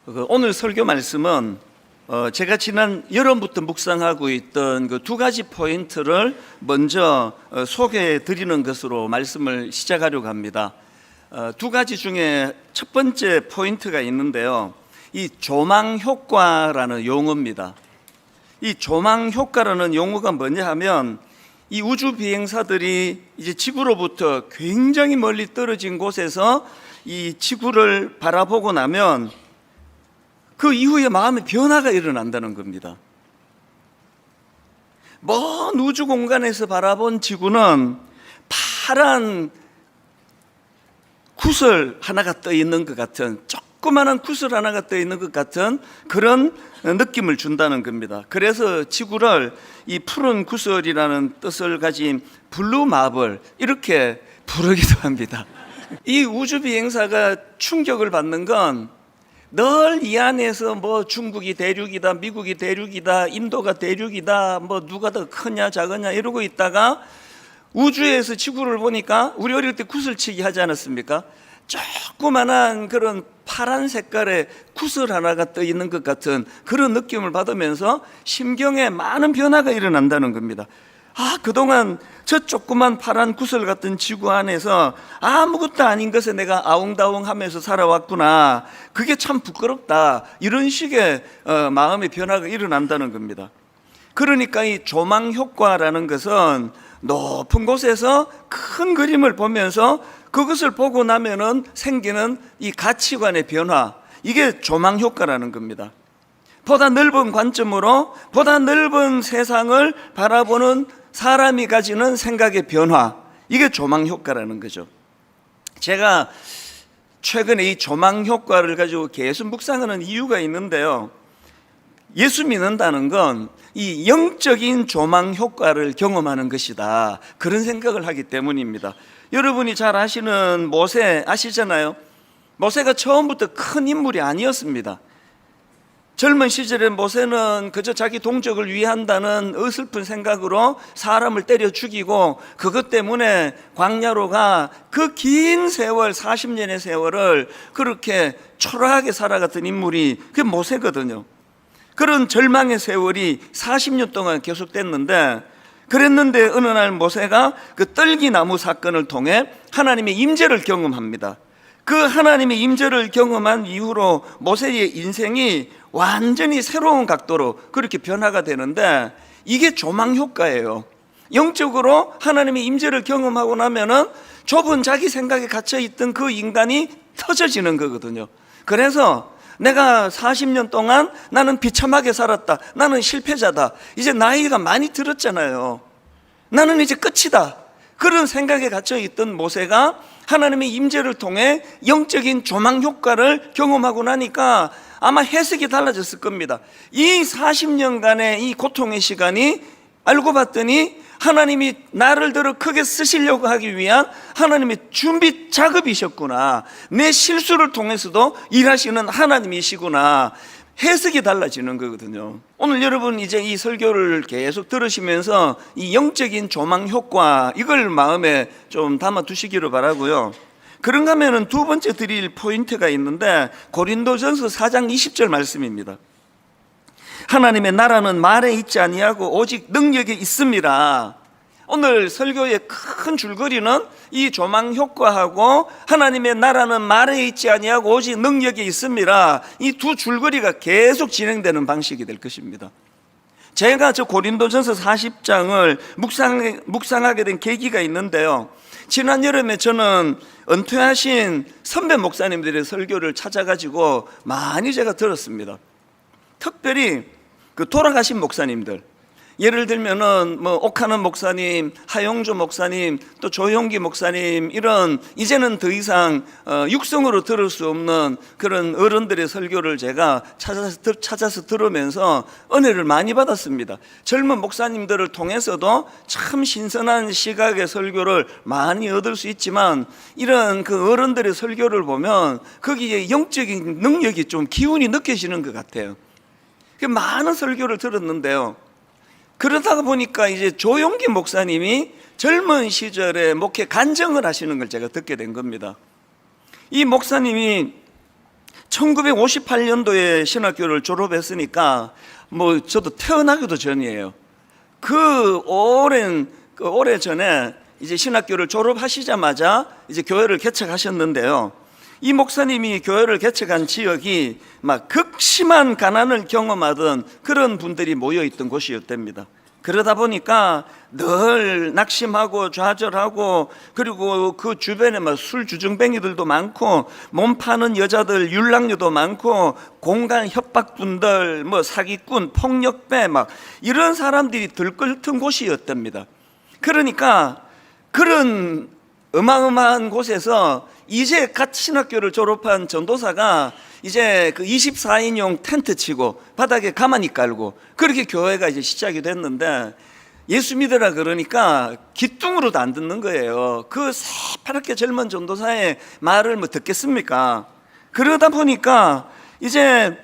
오늘 설교 말씀은 제가 지난 여름부터 묵상하고 있던 그 두 가지 포인트를 먼저 소개해 드리는 것으로 말씀을 시작하려고 합니다. 두 가지 중에 첫 번째 포인트가 있는데요, 이 조망 효과라는 용어입니다. 이 조망 효과라는 용어가 뭐냐 하면, 이 우주 비행사들이 이제 지구로부터 굉장히 멀리 떨어진 곳에서 이 지구를 바라보고 나면 그 이후에 마음의 변화가 일어난다는 겁니다. 먼 우주 공간에서 바라본 지구는 파란 구슬 하나가 떠 있는 것 같은, 조그마한 구슬 하나가 떠 있는 것 같은 그런 느낌을 준다는 겁니다. 그래서 지구를 이 푸른 구슬이라는 뜻을 가진 블루 마블, 이렇게 부르기도 합니다. 이 우주 비행사가 충격을 받는 건 늘 이 안에서 뭐 중국이 대륙이다, 미국이 대륙이다, 인도가 대륙이다, 뭐 누가 더 크냐 작으냐 이러고 있다가 우주에서 지구를 보니까, 우리 어릴 때 구슬치기 하지 않았습니까? 조그만한 그런 파란 색깔의 구슬 하나가 떠 있는 것 같은 그런 느낌을 받으면서 심경에 많은 변화가 일어난다는 겁니다. 그동안 저 조그만 파란 구슬 같은 지구 안에서 아무것도 아닌 것에 내가 아웅다웅 하면서 살아왔구나, 그게 참 부끄럽다, 이런 식의 마음의 변화가 일어난다는 겁니다. 그러니까 이 조망 효과라는 것은 높은 곳에서 큰 그림을 보면서 그것을 보고 나면은 생기는 이 가치관의 변화, 이게 조망 효과라는 겁니다. 보다 넓은 관점으로 보다 넓은 세상을 바라보는 사람이 가지는 생각의 변화, 이게 조망 효과라는 거죠. 제가 최근에 이 조망 효과를 가지고 계속 묵상하는 이유가 있는데요, 예수 믿는다는 건 이 영적인 조망 효과를 경험하는 것이다, 그런 생각을 하기 때문입니다. 여러분이 잘 아시는 모세 아시잖아요. 모세가 처음부터 큰 인물이 아니었습니다. 젊은 시절에 모세는 그저 자기 동족을 위한다는 어설픈 생각으로 사람을 때려 죽이고, 그것 때문에 광야로 가 그 긴 세월, 40년의 세월을 그렇게 초라하게 살아갔던 인물이 그게 모세거든요. 그런 절망의 세월이 40년 동안 계속됐는데, 그랬는데 어느 날 모세가 그 떨기나무 사건을 통해 하나님의 임재를 경험합니다. 그 하나님의 임재를 경험한 이후로 모세의 인생이 완전히 새로운 각도로 그렇게 변화가 되는데, 이게 조망 효과예요. 영적으로 하나님의 임재를 경험하고 나면은 좁은 자기 생각에 갇혀있던 그 인간이 터져지는 거거든요. 그래서 내가 40년 동안 나는 비참하게 살았다, 나는 실패자다, 이제 나이가 많이 들었잖아요, 나는 이제 끝이다, 그런 생각에 갇혀있던 모세가 하나님의 임재를 통해 영적인 조망 효과를 경험하고 나니까 아마 해석이 달라졌을 겁니다. 이 40년간의 이 고통의 시간이 알고 봤더니 하나님이 나를 들어 크게 쓰시려고 하기 위한 하나님의 준비 작업이셨구나, 내 실수를 통해서도 일하시는 하나님이시구나, 해석이 달라지는 거거든요. 오늘 여러분 이제 이 설교를 계속 들으시면서 이 영적인 조망 효과, 이걸 마음에 좀 담아 두시기를 바라고요. 그런가 하면은 두 번째 드릴 포인트가 있는데, 고린도전서 4장 20절 말씀입니다. 하나님의 나라는 말에 있지 아니하고 오직 능력에 있습니다. 오늘 설교의 큰 줄거리는 이 조망 효과하고 하나님의 나라는 말에 있지 아니하고 오직 능력에 있습니다, 이 두 줄거리가 계속 진행되는 방식이 될 것입니다. 제가 저 고린도전서 40장을 묵상하게 된 계기가 있는데요, 지난 여름에 저는 은퇴하신 선배 목사님들의 설교를 찾아가지고 많이 제가 들었습니다. 특별히 그 돌아가신 목사님들, 예를 들면은 뭐 옥하는 목사님, 하용조 목사님, 또 조용기 목사님, 이런 이제는 더 이상 육성으로 들을 수 없는 그런 어른들의 설교를 제가 찾아서 들으면서 은혜를 많이 받았습니다. 젊은 목사님들을 통해서도 참 신선한 시각의 설교를 많이 얻을 수 있지만, 이런 그 어른들의 설교를 보면 거기에 영적인 능력이 좀 기운이 느껴지는 것 같아요. 많은 설교를 들었는데요, 그러다가 보니까 이제 조용기 목사님이 젊은 시절에 목회 간증을 하시는 걸 제가 듣게 된 겁니다. 이 목사님이 1958년도에 신학교를 졸업했으니까 뭐 저도 태어나기도 전이에요. 그 오래 전에 이제 신학교를 졸업하시자마자 이제 교회를 개척하셨는데요. 이 목사님이 교회를 개척한 지역이 막 극심한 가난을 경험하던 그런 분들이 모여있던 곳이었답니다. 그러다 보니까 늘 낙심하고 좌절하고, 그리고 그 주변에 막 술 주정뱅이들도 많고, 몸 파는 여자들 율락녀도 많고, 공간 협박꾼들, 뭐 사기꾼, 폭력배 막 이런 사람들이 들끓던 곳이었답니다. 그러니까 그런 어마어마한 곳에서 이제 갓 신학교를 졸업한 전도사가 이제 그 24인용 텐트 치고 바닥에 가만히 깔고 그렇게 교회가 이제 시작이 됐는데, 예수 믿으라 그러니까 귀뚱으로도 안 듣는 거예요. 그 새파랗게 젊은 전도사의 말을 뭐 듣겠습니까? 그러다 보니까 이제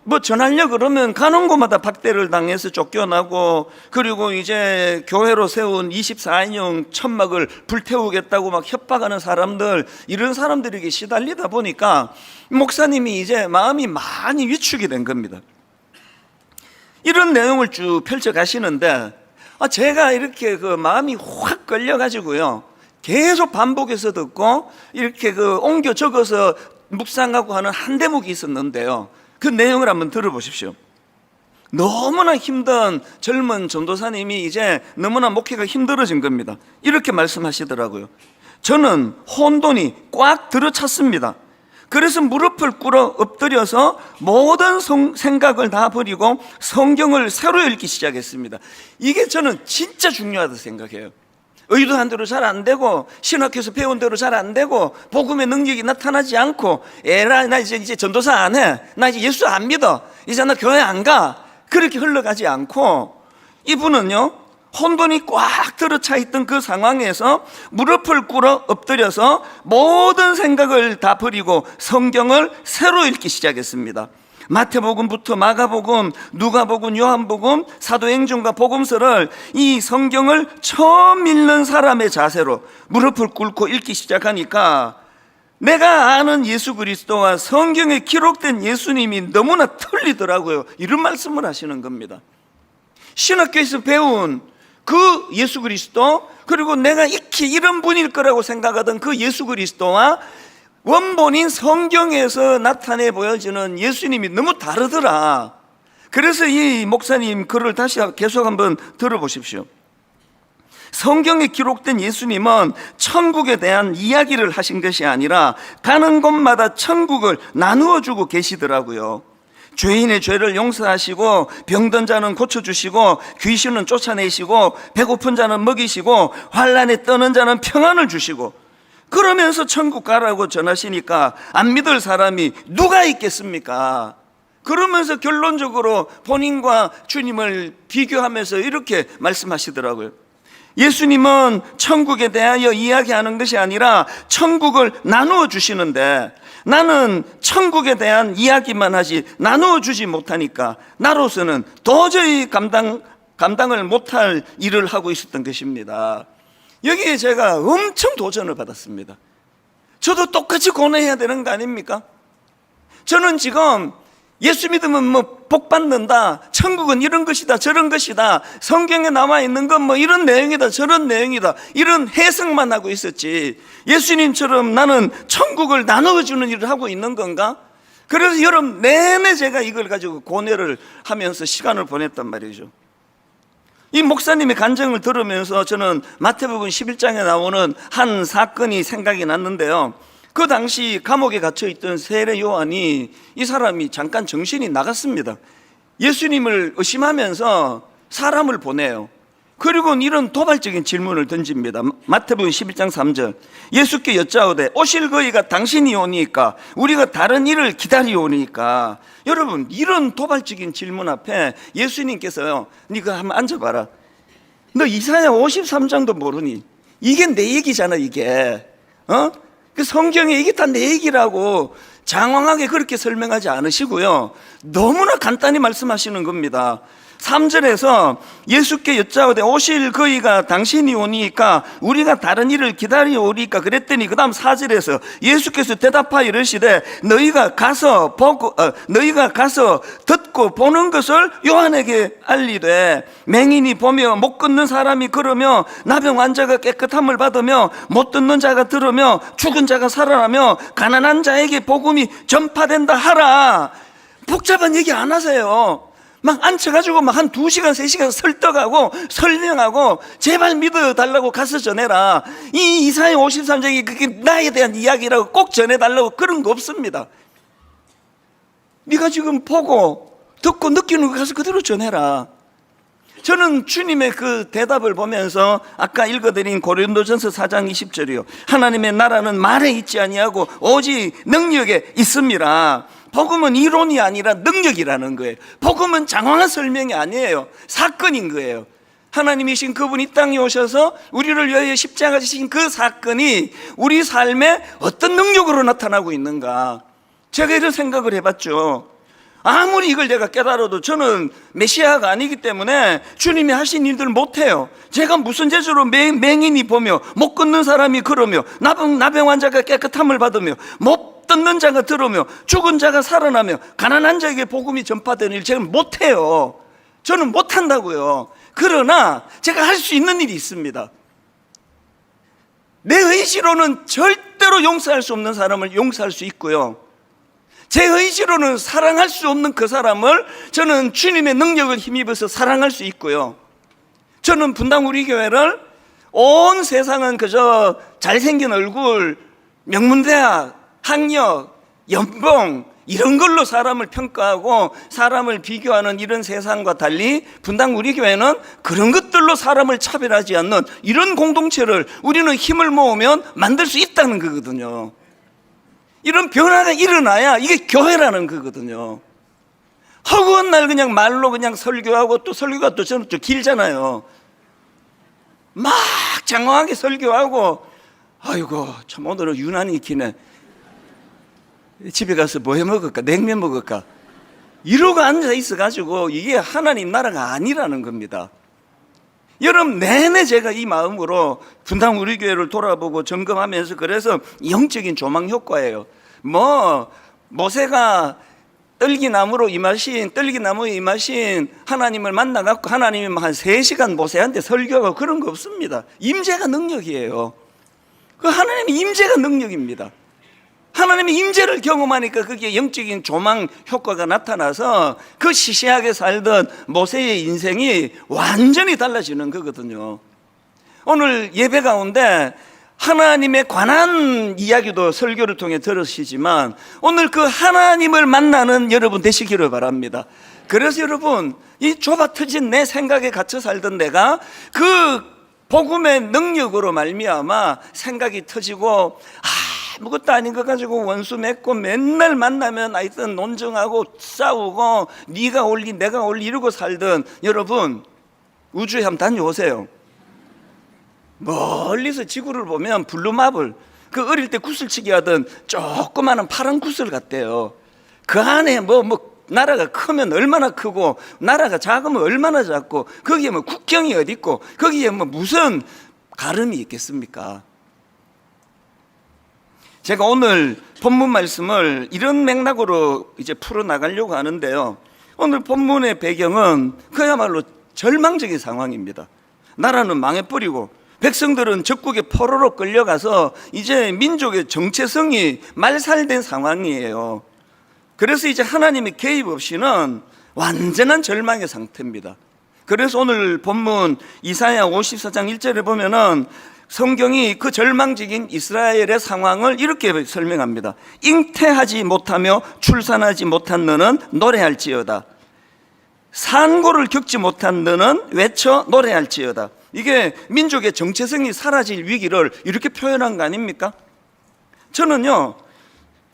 뭐 전하려고 그러면 가는 곳마다 박대를 당해서 쫓겨나고, 그리고 이제 교회로 세운 24인용 천막을 불태우겠다고 막 협박하는 사람들, 이런 사람들에게 시달리다 보니까 목사님이 이제 마음이 많이 위축이 된 겁니다. 이런 내용을 쭉 펼쳐 가시는데, 제가 이렇게 그 마음이 확 걸려가지고요, 계속 반복해서 듣고 이렇게 그 옮겨 적어서 묵상하고 하는 한 대목이 있었는데요. 그 내용을 한번 들어보십시오. 너무나 힘든 젊은 전도사님이 이제 너무나 목회가 힘들어진 겁니다. 이렇게 말씀하시더라고요. 저는 혼돈이 꽉 들어찼습니다. 그래서 무릎을 꿇어 엎드려서 모든 생각을 다 버리고 성경을 새로 읽기 시작했습니다. 이게 저는 진짜 중요하다고 생각해요. 의도한 대로 잘 안 되고, 신학교에서 배운 대로 잘 안 되고, 복음의 능력이 나타나지 않고, 에라 나 이제 전도사 안 해, 나 이제 예수 안 믿어, 이제 나 교회 안 가, 그렇게 흘러가지 않고, 이분은요 혼돈이 꽉 들어차 있던 그 상황에서 무릎을 꿇어 엎드려서 모든 생각을 다 버리고 성경을 새로 읽기 시작했습니다. 마태복음부터 마가복음, 누가복음, 요한복음, 사도행전과 복음서를, 이 성경을 처음 읽는 사람의 자세로 무릎을 꿇고 읽기 시작하니까 내가 아는 예수 그리스도와 성경에 기록된 예수님이 너무나 틀리더라고요. 이런 말씀을 하시는 겁니다. 신학교에서 배운 그 예수 그리스도, 그리고 내가 익히 이런 분일 거라고 생각하던 그 예수 그리스도와 원본인 성경에서 나타내 보여지는 예수님이 너무 다르더라. 그래서 이 목사님 글을 다시 계속 한번 들어보십시오. 성경에 기록된 예수님은 천국에 대한 이야기를 하신 것이 아니라 가는 곳마다 천국을 나누어 주고 계시더라고요. 죄인의 죄를 용서하시고, 병든 자는 고쳐주시고, 귀신은 쫓아내시고, 배고픈 자는 먹이시고, 환난에 떠는 자는 평안을 주시고, 그러면서 천국 가라고 전하시니까 안 믿을 사람이 누가 있겠습니까? 그러면서 결론적으로 본인과 주님을 비교하면서 이렇게 말씀하시더라고요. 예수님은 천국에 대하여 이야기하는 것이 아니라 천국을 나누어 주시는데, 나는 천국에 대한 이야기만 하지 나누어 주지 못하니까 나로서는 도저히 감당을 못할 일을 하고 있었던 것입니다. 여기에 제가 엄청 도전을 받았습니다. 저도 똑같이 고뇌해야 되는 거 아닙니까? 저는 지금 예수 믿으면 뭐 복 받는다, 천국은 이런 것이다 저런 것이다, 성경에 나와 있는 건 뭐 이런 내용이다 저런 내용이다, 이런 해석만 하고 있었지, 예수님처럼 나는 천국을 나눠주는 일을 하고 있는 건가? 그래서 여름 내내 제가 이걸 가지고 고뇌를 하면서 시간을 보냈단 말이죠. 이 목사님의 간증을 들으면서 저는 마태복음 11장에 나오는 한 사건이 생각이 났는데요, 그 당시 감옥에 갇혀있던 세례 요한이, 이 사람이 잠깐 정신이 나갔습니다. 예수님을 의심하면서 사람을 보내요. 그리고 이런 도발적인 질문을 던집니다. 마태복음 11장 3절, 예수께 여짜오되 오실 거이가 당신이 오니까 우리가 다른 일을 기다리오니까. 여러분, 이런 도발적인 질문 앞에 예수님께서요, 네가 한번 앉아봐라, 너 이사야 53장도 모르니? 이게 내 얘기잖아. 이게 그 성경에 이게 다 내 얘기라고. 장황하게 그렇게 설명하지 않으시고요, 너무나 간단히 말씀하시는 겁니다. 3절에서 예수께 여짜오되 오실 그이가 당신이 오니까 우리가 다른 일을 기다려오리까 그랬더니 그 다음 4절에서 예수께서 대답하여 이르시되 너희가 가서 듣고 보는 것을 요한에게 알리되 맹인이 보며 못 걷는 사람이 걸으며 나병 환자가 깨끗함을 받으며 못 듣는 자가 들으며 죽은 자가 살아나며 가난한 자에게 복음이 전파된다 하라. 복잡한 얘기 안 하세요. 막 앉혀가지고 막 한 2시간, 3시간 설득하고 설명하고 제발 믿어달라고 가서 전해라. 이 이사야 53장이 그게 나에 대한 이야기라고 꼭 전해달라고 그런 거 없습니다. 네가 지금 보고 듣고 느끼는 거 가서 그대로 전해라. 저는 주님의 그 대답을 보면서 아까 읽어드린 고린도전서 4장 20절이요, 하나님의 나라는 말에 있지 아니하고 오직 능력에 있습니다. 복음은 이론이 아니라 능력이라는 거예요. 복음은 장황한 설명이 아니에요. 사건인 거예요. 하나님이신 그분이 이 땅에 오셔서 우리를 위하여 십자가 지신 그 사건이 우리 삶에 어떤 능력으로 나타나고 있는가, 제가 이런 생각을 해봤죠. 아무리 이걸 내가 깨달아도 저는 메시아가 아니기 때문에 주님이 하신 일들 못해요. 제가 무슨 재주로 맹인이 보며 못 걷는 사람이 걸으며 나병 환자가 깨끗함을 받으며 못 듣는 자가 들으며 죽은 자가 살아나며 가난한 자에게 복음이 전파되는 일 제가 못해요. 저는 못한다고요. 그러나 제가 할 수 있는 일이 있습니다. 내 의지로는 절대로 용서할 수 없는 사람을 용서할 수 있고요, 제 의지로는 사랑할 수 없는 그 사람을 저는 주님의 능력을 힘입어서 사랑할 수 있고요, 저는 분당 우리 교회를 온 세상은 그저 잘생긴 얼굴, 명문대학, 학력, 연봉 이런 걸로 사람을 평가하고 사람을 비교하는 이런 세상과 달리 분당 우리 교회는 그런 것들로 사람을 차별하지 않는 이런 공동체를 우리는 힘을 모으면 만들 수 있다는 거거든요. 이런 변화가 일어나야 이게 교회라는 거거든요. 허구한 날 그냥 말로 그냥 설교하고, 또 설교가 또 저는 좀 길잖아요. 막 장황하게 설교하고, 아이고 참 오늘은 유난히 기네, 집에 가서 뭐 해 먹을까, 냉면 먹을까, 이러고 앉아 있어가지고 이게 하나님 나라가 아니라는 겁니다. 여러분, 내내 제가 이 마음으로 분당 우리 교회를 돌아보고 점검하면서, 그래서 영적인 조망 효과예요. 모세가 떨기나무에 임하신 하나님을 만나갖고 하나님이 한 3시간 모세한테 설교하고 그런 거 없습니다. 임재가 능력이에요. 그 하나님의 임재가 능력입니다. 하나님의 임재를 경험하니까 그게 영적인 조망 효과가 나타나서 그 시시하게 살던 모세의 인생이 완전히 달라지는 거거든요. 오늘 예배 가운데 하나님에 관한 이야기도 설교를 통해 들으시지만 오늘 그 하나님을 만나는 여러분 되시기를 바랍니다. 그래서 여러분, 이 좁아 터진 내 생각에 갇혀 살던 내가 그 복음의 능력으로 말미암아 생각이 터지고 아무것도 아닌 것 가지고 원수 맺고 맨날 만나면 하여튼 논쟁하고 싸우고 네가 올리 내가 올리 이러고 살던 여러분, 우주에 한번 다녀오세요. 멀리서 지구를 보면 블루마블, 그 어릴 때 구슬치기 하던 조그마한 파란 구슬 같대요. 그 안에 나라가 크면 얼마나 크고 나라가 작으면 얼마나 작고 거기에 국경이 어디 있고 거기에 무슨 가름이 있겠습니까? 제가 오늘 본문 말씀을 이런 맥락으로 이제 풀어나가려고 하는데요, 오늘 본문의 배경은 그야말로 절망적인 상황입니다. 나라는 망해버리고 백성들은 적국에 포로로 끌려가서 이제 민족의 정체성이 말살된 상황이에요. 그래서 이제 하나님의 개입 없이는 완전한 절망의 상태입니다. 그래서 오늘 본문 이사야 54장 1절에 보면은 성경이 그 절망적인 이스라엘의 상황을 이렇게 설명합니다. 잉태하지 못하며 출산하지 못한 너는 노래할지어다. 산고를 겪지 못한 너는 외쳐 노래할지어다. 이게 민족의 정체성이 사라질 위기를 이렇게 표현한 거 아닙니까? 저는요,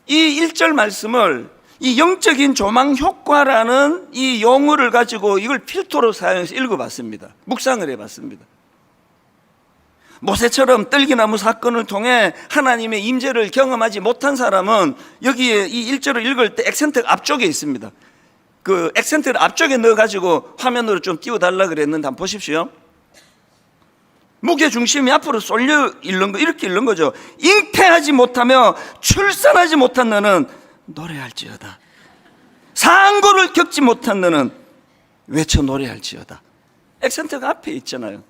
이 1절 말씀을 이 영적인 조망 효과라는 이 용어를 가지고 이걸 필터로 사용해서 읽어봤습니다. 묵상을 해봤습니다. 모세처럼 떨기나무 사건을 통해 하나님의 임재를 경험하지 못한 사람은 여기에 이 1절을 읽을 때 액센트가 앞쪽에 있습니다. 그 액센트를 앞쪽에 넣어가지고 화면으로 좀 띄워달라 그랬는데 한번 보십시오. 무게 중심이 앞으로 쏠려 읽는 거, 이렇게 읽는 거죠. 잉태하지 못하며 출산하지 못한 너는 노래할지어다. 상고를 겪지 못한 너는 외쳐 노래할지어다. 액센트가 앞에 있잖아요.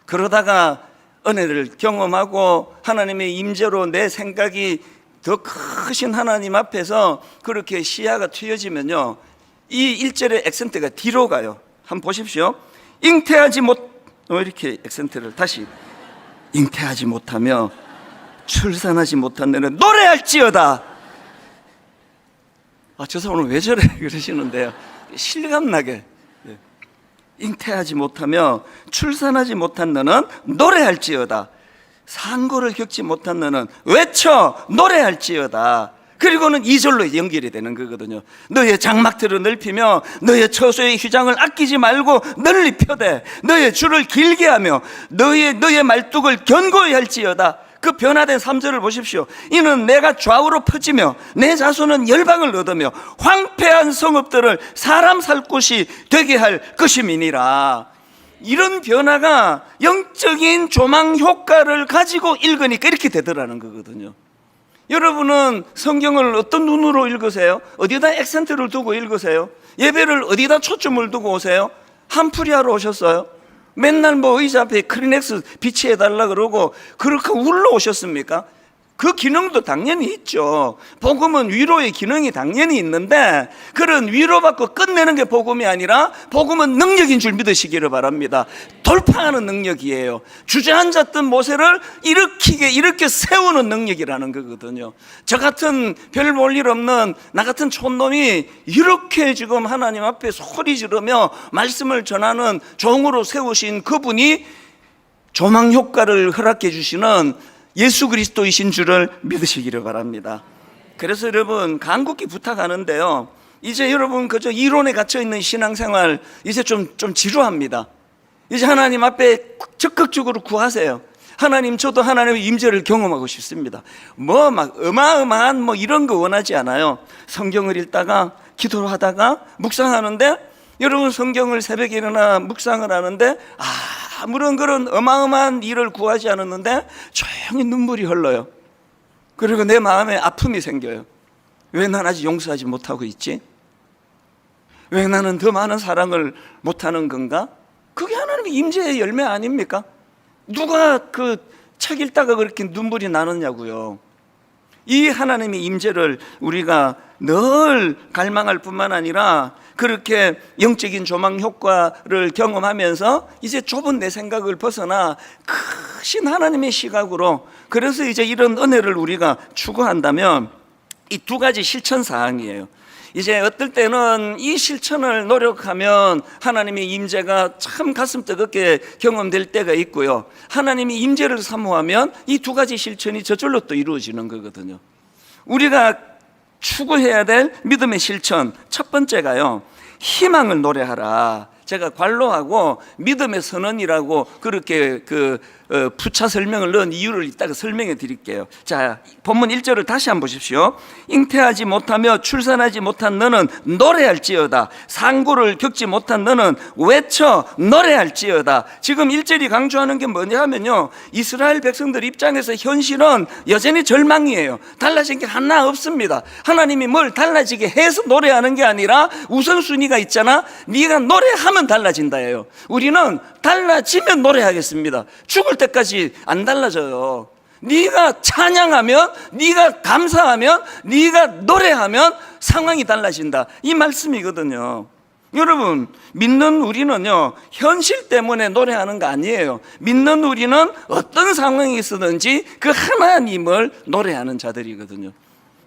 그러다가 은혜를 경험하고 하나님의 임재로 내 생각이 더 크신 하나님 앞에서 그렇게 시야가 트여지면요, 이 1절의 액센트가 뒤로 가요. 한번 보십시오. 잉태하지 못, 이렇게 액센트를 다시, 잉태하지 못하며 출산하지 못한 너는 노래할지어다. 저 사람 오늘 왜 저래 그러시는데요, 실감나게. 잉태하지 못하며 출산하지 못한 너는 노래할지어다. 상고를 겪지 못한 너는 외쳐 노래할지어다. 그리고는 2절로 연결이 되는 거거든요. 너의 장막들을 넓히며 너의 처소의 휘장을 아끼지 말고 널리 펴되 너의 줄을 길게 하며 너의 말뚝을 견고히 할지어다. 그 변화된 3절을 보십시오. 이는 내가 좌우로 퍼지며 내 자손은 열방을 얻으며 황폐한 성읍들을 사람 살 곳이 되게 할 것임이니라. 이런 변화가 영적인 조망 효과를 가지고 읽으니까 이렇게 되더라는 거거든요. 여러분은 성경을 어떤 눈으로 읽으세요? 어디다 액센트를 두고 읽으세요? 예배를 어디다 초점을 두고 오세요? 한풀이하러 오셨어요? 맨날 뭐 의자 앞에 크리넥스 비치해달라 그러고 그렇게 울러 오셨습니까? 그 기능도 당연히 있죠. 복음은 위로의 기능이 당연히 있는데 그런 위로받고 끝내는 게 복음이 아니라 복음은 능력인 줄 믿으시기를 바랍니다. 돌파하는 능력이에요. 주저앉았던 모세를 이렇게 세우는 능력이라는 거거든요. 저 같은 별 볼 일 없는 나 같은 촌놈이 이렇게 지금 하나님 앞에 소리 지르며 말씀을 전하는 종으로 세우신 그분이 조망 효과를 허락해 주시는 예수 그리스도이신 줄을 믿으시기를 바랍니다. 그래서 여러분 간곡히 부탁하는데요, 이제 여러분 그저 이론에 갇혀있는 신앙생활 이제 좀 지루합니다. 이제 하나님 앞에 적극적으로 구하세요. 하나님, 저도 하나님의 임재를 경험하고 싶습니다. 뭐 막 어마어마한 뭐 이런 거 원하지 않아요. 성경을 읽다가 기도를 하다가 묵상하는데, 여러분 성경을 새벽에 일어나 묵상을 하는데 아무런 그런 어마어마한 일을 구하지 않았는데 조용히 눈물이 흘러요. 그리고 내 마음에 아픔이 생겨요. 왜 난 아직 용서하지 못하고 있지? 왜 나는 더 많은 사랑을 못하는 건가? 그게 하나님의 임재의 열매 아닙니까? 누가 그 책 읽다가 그렇게 눈물이 나느냐고요. 이 하나님의 임재를 우리가 늘 갈망할 뿐만 아니라 그렇게 영적인 조망 효과를 경험하면서 이제 좁은 내 생각을 벗어나 크신 하나님의 시각으로, 그래서 이제 이런 은혜를 우리가 추구한다면 이 두 가지 실천 사항이에요. 이제 어떨 때는 이 실천을 노력하면 하나님의 임재가 참 가슴 뜨겁게 경험될 때가 있고요, 하나님의 임재를 사모하면 이 두 가지 실천이 저절로 또 이루어지는 거거든요. 우리가 추구해야 될 믿음의 실천 첫 번째가요, 희망을 노래하라. 제가 관로하고 믿음의 선언이라고 그렇게 부차 설명을 넣은 이유를 이따가 설명해 드릴게요. 자, 본문 1절을 다시 한번 보십시오. 잉태하지 못하며 출산하지 못한 너는 노래할지어다. 상고를 겪지 못한 너는 외쳐 노래할지어다. 지금 1절이 강조하는 게 뭐냐 하면요, 이스라엘 백성들 입장에서 현실은 여전히 절망이에요. 달라진 게 하나 없습니다. 하나님이 뭘 달라지게 해서 노래하는 게 아니라 우선순위가 있잖아. 네가 노래하면 달라진다예요. 우리는 달라지면 노래하겠습니다. 죽을 때까지 안 달라져요. 네가 찬양하면, 네가 감사하면, 네가 노래하면 상황이 달라진다, 이 말씀이거든요. 여러분, 믿는 우리는요, 현실 때문에 노래하는 거 아니에요. 믿는 우리는 어떤 상황이 있었든지 그 하나님을 노래하는 자들이거든요.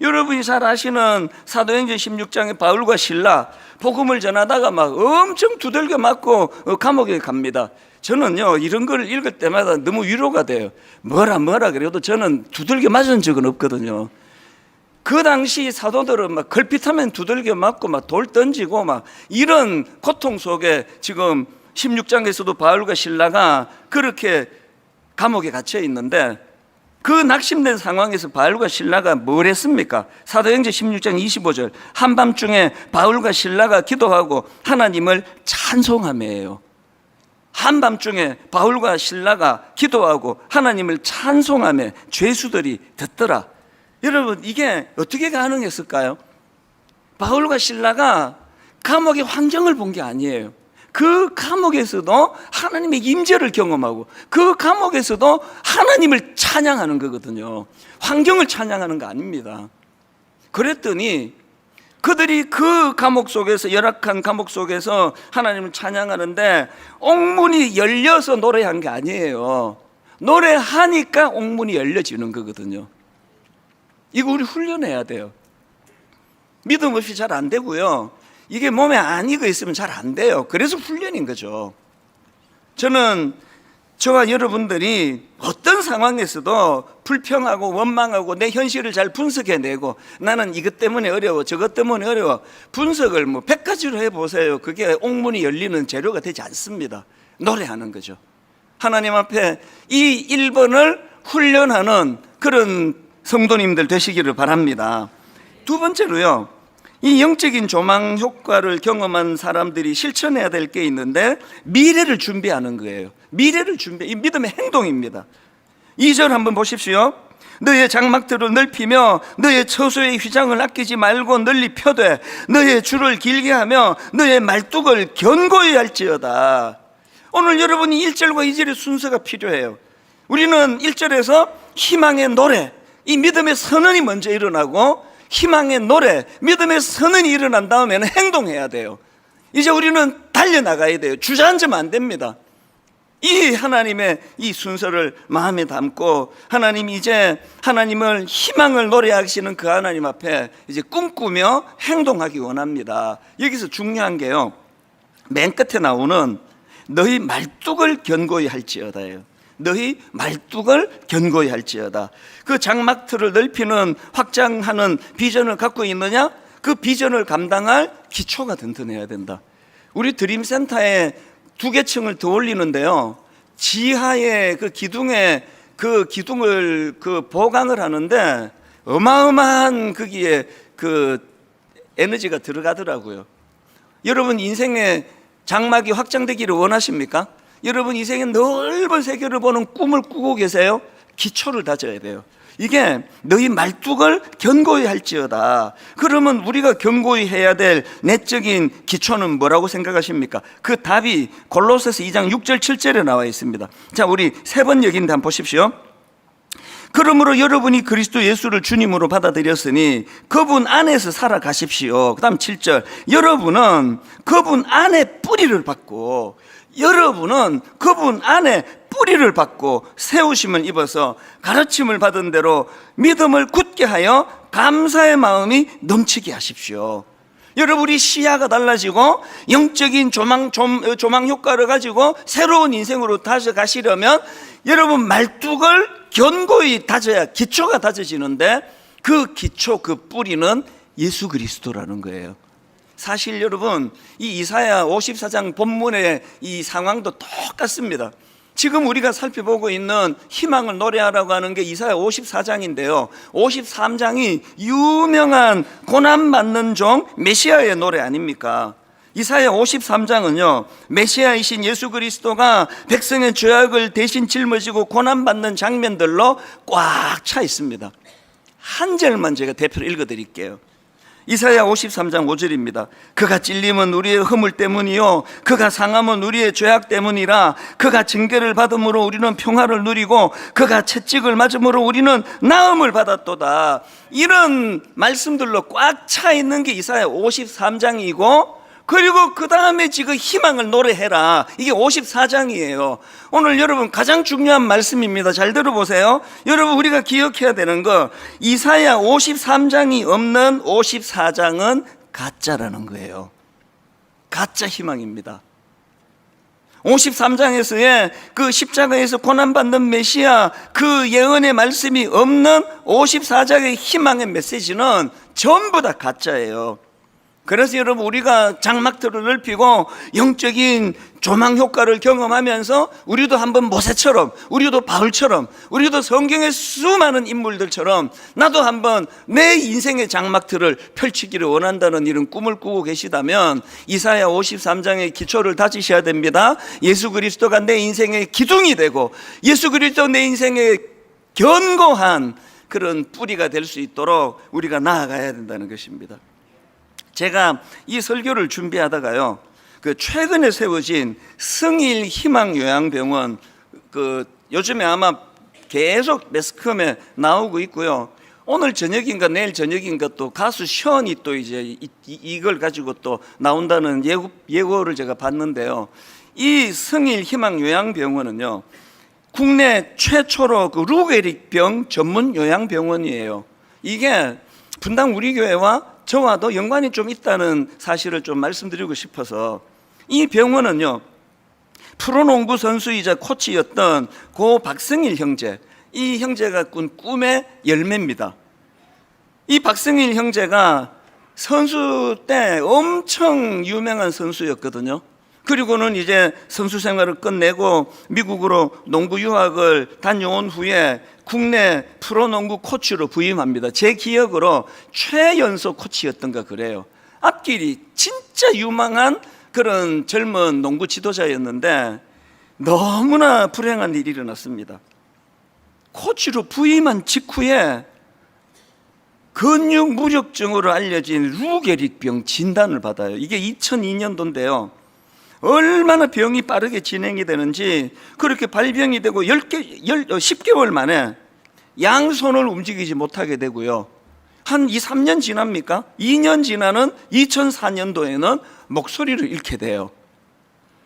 여러분이 잘 아시는 사도행전 16장의 바울과 실라, 복음을 전하다가 막 엄청 두들겨 맞고 감옥에 갑니다. 저는요, 이런 걸 읽을 때마다 너무 위로가 돼요. 뭐라 그래도 저는 두들겨 맞은 적은 없거든요. 그 당시 사도들은 막 걸핏하면 두들겨 맞고 막 돌 던지고 막 이런 고통 속에 지금 16장에서도 바울과 실라가 그렇게 감옥에 갇혀 있는데 그 낙심된 상황에서 바울과 실라가 뭘 했습니까? 사도행전 16장 25절, 한밤중에 바울과 실라가 기도하고 하나님을 찬송하며요. 한밤중에 바울과 실라가 기도하고 하나님을 찬송하며 죄수들이 듣더라. 여러분, 이게 어떻게 가능했을까요? 바울과 실라가 감옥의 환경을 본 게 아니에요. 그 감옥에서도 하나님의 임재를 경험하고 그 감옥에서도 하나님을 찬양하는 거거든요. 환경을 찬양하는 거 아닙니다. 그랬더니 그들이 그 감옥 속에서, 열악한 감옥 속에서 하나님을 찬양하는데 옥문이 열려서 노래한 게 아니에요. 노래하니까 옥문이 열려지는 거거든요. 이거 우리 훈련해야 돼요. 믿음 없이 잘 안 되고요, 이게 몸에 안 익어 있으면 잘 안 돼요. 그래서 훈련인 거죠. 저는 저와 여러분들이 어떤 상황에서도 불평하고 원망하고 내 현실을 잘 분석해내고 나는 이것 때문에 어려워, 저것 때문에 어려워, 분석을 100가지로 해보세요. 그게 옥문이 열리는 재료가 되지 않습니다. 노래하는 거죠. 하나님 앞에 이 1번을 훈련하는 그런 성도님들 되시기를 바랍니다. 두 번째로요, 이 영적인 조망 효과를 경험한 사람들이 실천해야 될 게 있는데 미래를 준비하는 거예요. 미래를 이 믿음의 행동입니다. 2절 한번 보십시오. 너의 장막들을 넓히며 너의 처소의 휘장을 아끼지 말고 널리 펴되 너의 줄을 길게 하며 너의 말뚝을 견고히 할지어다. 오늘 여러분이 1절과 2절의 순서가 필요해요. 우리는 1절에서 희망의 노래, 이 믿음의 선언이 먼저 일어나고 희망의 노래, 믿음의 선언이 일어난 다음에는 행동해야 돼요. 이제 우리는 달려나가야 돼요. 주저앉으면 안 됩니다. 이 하나님의 이 순서를 마음에 담고 하나님이 이제 하나님을 희망을 노래하시는 그 하나님 앞에 이제 꿈꾸며 행동하기 원합니다. 여기서 중요한 게요, 맨 끝에 나오는 너희 말뚝을 견고히 할지어다예요. 너희 말뚝을 견고히 할지어다. 그 장막틀을 넓히는, 확장하는 비전을 갖고 있느냐? 그 비전을 감당할 기초가 든든해야 된다. 우리 드림센터에 2개 층을 더 올리는데요, 지하에 그 기둥에 그 기둥을 보강을 하는데 어마어마한 거기에 그 에너지가 들어가더라고요. 여러분 인생에 장막이 확장되기를 원하십니까? 여러분 인생의 넓은 세계를 보는 꿈을 꾸고 계세요? 기초를 다져야 돼요. 이게 너희 말뚝을 견고히 할지어다. 그러면 우리가 견고히 해야 될 내적인 기초는 뭐라고 생각하십니까? 그 답이 골로새서 2장 6절 7절에 나와 있습니다. 자, 우리 3번 얘기인데 한번 보십시오. 그러므로 여러분이 그리스도 예수를 주님으로 받아들였으니 그분 안에서 살아가십시오. 그 다음 7절, 여러분은 그분 안에 뿌리를 받고, 여러분은 그분 안에 뿌리를 받고 세우심을 입어서 가르침을 받은 대로 믿음을 굳게 하여 감사의 마음이 넘치게 하십시오. 여러분, 우리 시야가 달라지고 영적인 조망 효과를 가지고 새로운 인생으로 다져가시려면 여러분 말뚝을 견고히 다져야 기초가 다져지는데, 그 기초, 그 뿌리는 예수 그리스도라는 거예요. 사실 여러분, 이 이사야 54장 본문의 이 상황도 똑같습니다. 지금 우리가 살펴보고 있는 희망을 노래하라고 하는 게 이사야 54장인데요 53장이 유명한 고난받는 종 메시아의 노래 아닙니까? 이사야 53장은요 메시아이신 예수 그리스도가 백성의 죄악을 대신 짊어지고 고난받는 장면들로 꽉 차 있습니다. 한 절만 제가 대표로 읽어드릴게요. 이사야 53장 5절입니다. 그가 찔림은 우리의 허물 때문이요 그가 상함은 우리의 죄악 때문이라. 그가 징계를 받음으로 우리는 평화를 누리고 그가 채찍을 맞음으로 우리는 나음을 받았도다. 이런 말씀들로 꽉 차 있는 게 이사야 53장이고, 그리고 그 다음에 지금 희망을 노래해라, 이게 54장이에요 오늘 여러분 가장 중요한 말씀입니다. 잘 들어보세요. 여러분, 우리가 기억해야 되는 거, 이사야 53장이 없는 54장은 가짜라는 거예요. 가짜 희망입니다. 53장에서의 그 십자가에서 고난받는 메시아, 그 예언의 말씀이 없는 54장의 희망의 메시지는 전부 다 가짜예요. 그래서 여러분, 우리가 장막들을 넓히고 영적인 조망 효과를 경험하면서 우리도 한번 모세처럼, 우리도 바울처럼, 우리도 성경의 수많은 인물들처럼 나도 한번 내 인생의 장막들을 펼치기를 원한다는 이런 꿈을 꾸고 계시다면 이사야 53장의 기초를 다지셔야 됩니다. 예수 그리스도가 내 인생의 기둥이 되고 예수 그리스도 내 인생의 견고한 그런 뿌리가 될 수 있도록 우리가 나아가야 된다는 것입니다. 제가 이 설교를 준비하다가요, 그 최근에 세워진 성일 희망요양병원, 그 요즘에 아마 계속 매스컴에 나오고 있고요. 오늘 저녁인가 내일 저녁인가 또 가수 션이 또 이제 이걸 가지고 또 나온다는 예고를 제가 봤는데요. 이 성일 희망요양병원은요, 국내 최초로 그 루게릭병 전문 요양병원이에요. 이게 분당 우리 교회와 저와도 연관이 좀 있다는 사실을 좀 말씀드리고 싶어서, 이 병원은요, 프로농구 선수이자 코치였던 고 박성일 형제, 이 형제가 꾼 꿈의 열매입니다. 이 박성일 형제가 선수 때 엄청 유명한 선수였거든요. 그리고는 이제 선수 생활을 끝내고 미국으로 농구 유학을 다녀온 후에 국내 프로농구 코치로 부임합니다. 제 기억으로 최연소 코치였던가 그래요. 앞길이 진짜 유망한 그런 젊은 농구 지도자였는데 너무나 불행한 일이 일어났습니다. 코치로 부임한 직후에 근육 무력증으로 알려진 루게릭병 진단을 받아요. 이게 2002년도인데요. 얼마나 병이 빠르게 진행이 되는지, 그렇게 발병이 되고 10개월 만에 양손을 움직이지 못하게 되고요. 한 2, 3년 지납니까? 2년 지나는 2004년도에는 목소리를 잃게 돼요.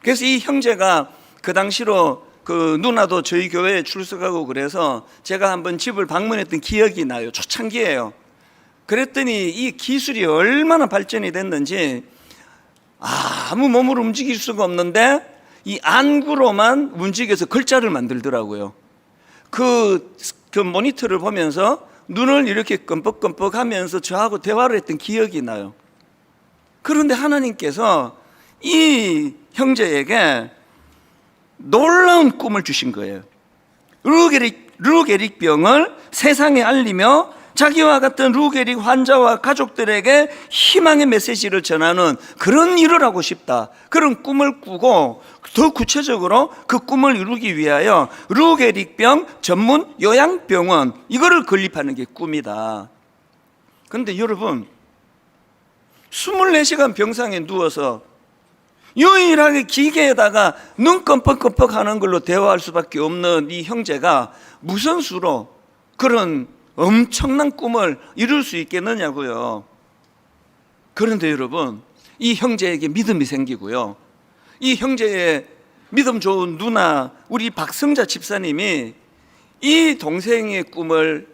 그래서 이 형제가 그 당시로 그 누나도 저희 교회에 출석하고 그래서 제가 한번 집을 방문했던 기억이 나요. 초창기예요. 그랬더니 이 기술이 얼마나 발전이 됐는지 아무 몸을 움직일 수가 없는데 이 안구로만 움직여서 글자를 만들더라고요. 그 모니터를 보면서 눈을 이렇게 끔뻑끔뻑 하면서 저하고 대화를 했던 기억이 나요. 그런데 하나님께서 이 형제에게 놀라운 꿈을 주신 거예요. 루게릭병을 세상에 알리며 자기와 같은 루게릭 환자와 가족들에게 희망의 메시지를 전하는 그런 일을 하고 싶다, 그런 꿈을 꾸고 더 구체적으로 그 꿈을 이루기 위하여 루게릭병 전문 요양병원, 이거를 건립하는 게 꿈이다. 그런데 여러분, 24시간 병상에 누워서 유일하게 기계에다가 눈 껌뻑껌뻑 하는 걸로 대화할 수밖에 없는 이 형제가 무슨 수로 그런 엄청난 꿈을 이룰 수 있겠느냐고요. 그런데 여러분, 이 형제에게 믿음이 생기고요, 이 형제의 믿음 좋은 누나 우리 박성자 집사님이 이 동생의 꿈을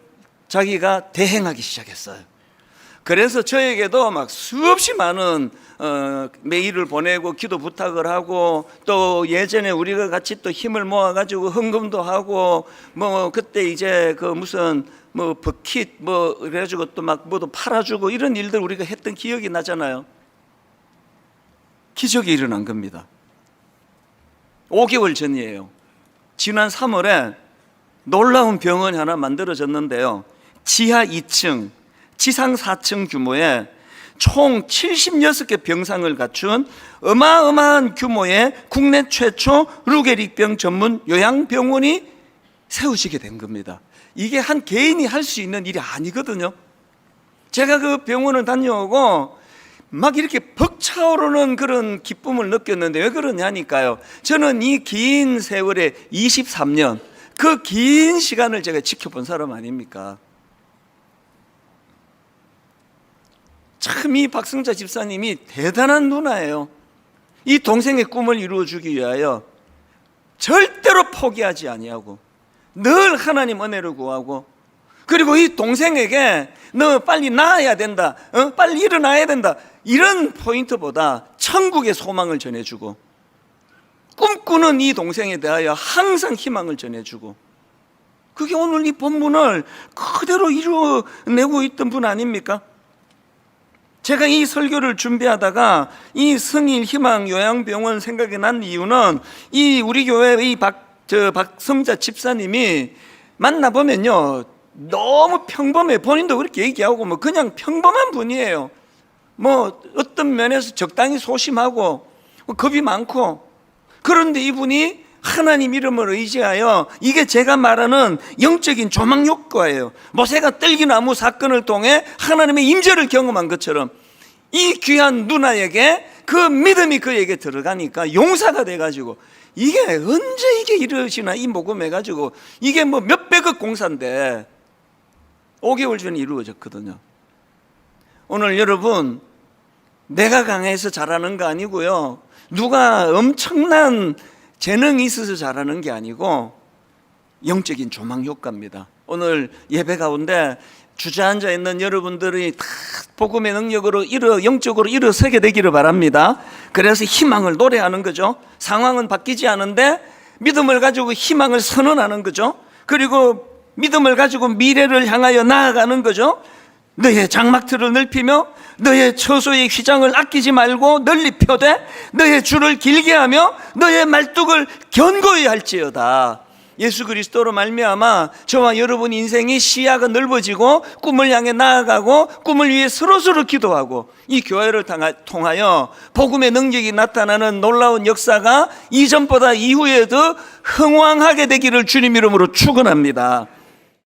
자기가 대행하기 시작했어요. 그래서 저에게도 막 수없이 많은 메일을 보내고 기도 부탁을 하고, 또 예전에 우리가 같이 또 힘을 모아가지고 헌금도 하고, 뭐 그때 이제 그 무슨 뭐 버킷 뭐 그래가지고 또 막 뭐도 팔아주고 이런 일들 우리가 했던 기억이 나잖아요. 기적이 일어난 겁니다. 5개월 전이에요. 지난 3월에 놀라운 병원이 하나 만들어졌는데요, 지하 2층 지상 4층 규모의 총 76개 병상을 갖춘 어마어마한 규모의 국내 최초 루게릭병 전문 요양병원이 세워지게 된 겁니다. 이게 한 개인이 할 수 있는 일이 아니거든요. 제가 그 병원을 다녀오고 막 이렇게 벅차오르는 그런 기쁨을 느꼈는데 왜 그러냐니까요, 저는 이 긴 세월에 23년, 그 긴 시간을 제가 지켜본 사람 아닙니까? 참 이 박성자 집사님이 대단한 누나예요. 이 동생의 꿈을 이루어주기 위하여 절대로 포기하지 아니하고 늘 하나님 은혜를 구하고, 그리고 이 동생에게 너 빨리 나아야 된다, 빨리 일어나야 된다, 이런 포인트보다 천국의 소망을 전해주고, 꿈꾸는 이 동생에 대하여 항상 희망을 전해주고, 그게 오늘 이 본문을 그대로 이루어내고 있던 분 아닙니까? 제가 이 설교를 준비하다가 이 성일 희망 요양병원 생각이 난 이유는 이 우리 교회 이 박성자 집사님이 만나보면요, 너무 평범해. 본인도 그렇게 얘기하고 뭐 그냥 평범한 분이에요. 뭐 어떤 면에서 적당히 소심하고 겁이 많고, 그런데 이분이 하나님 이름을 의지하여, 이게 제가 말하는 영적인 조망 효과예요. 모세가 떨기나무 사건을 통해 하나님의 임재를 경험한 것처럼 이 귀한 누나에게 그 믿음이 그에게 들어가니까 용사가 돼가지고, 이게 언제 이게 이러시나 이 모금해가지고, 이게 뭐 몇백억 공사인데 5개월 전에 이루어졌거든요. 오늘 여러분, 내가 강해서 잘하는 거 아니고요, 누가 엄청난 재능이 있어서 잘하는 게 아니고 영적인 조망 효과입니다. 오늘 예배 가운데 주저앉아 있는 여러분들이 다 복음의 능력으로 영적으로 일어서게 되기를 바랍니다. 그래서 희망을 노래하는 거죠. 상황은 바뀌지 않은데 믿음을 가지고 희망을 선언하는 거죠. 그리고 믿음을 가지고 미래를 향하여 나아가는 거죠. 너의 장막틀을 넓히며 너의 처소의 휘장을 아끼지 말고 널리 펴되 너의 줄을 길게 하며 너의 말뚝을 견고히 할지어다. 예수 그리스도로 말미암아 저와 여러분 인생이 시야가 넓어지고 꿈을 향해 나아가고 꿈을 위해 서로서로 기도하고 이 교회를 통하여 복음의 능력이 나타나는 놀라운 역사가 이전보다 이후에도 흥왕하게 되기를 주님 이름으로 축원합니다.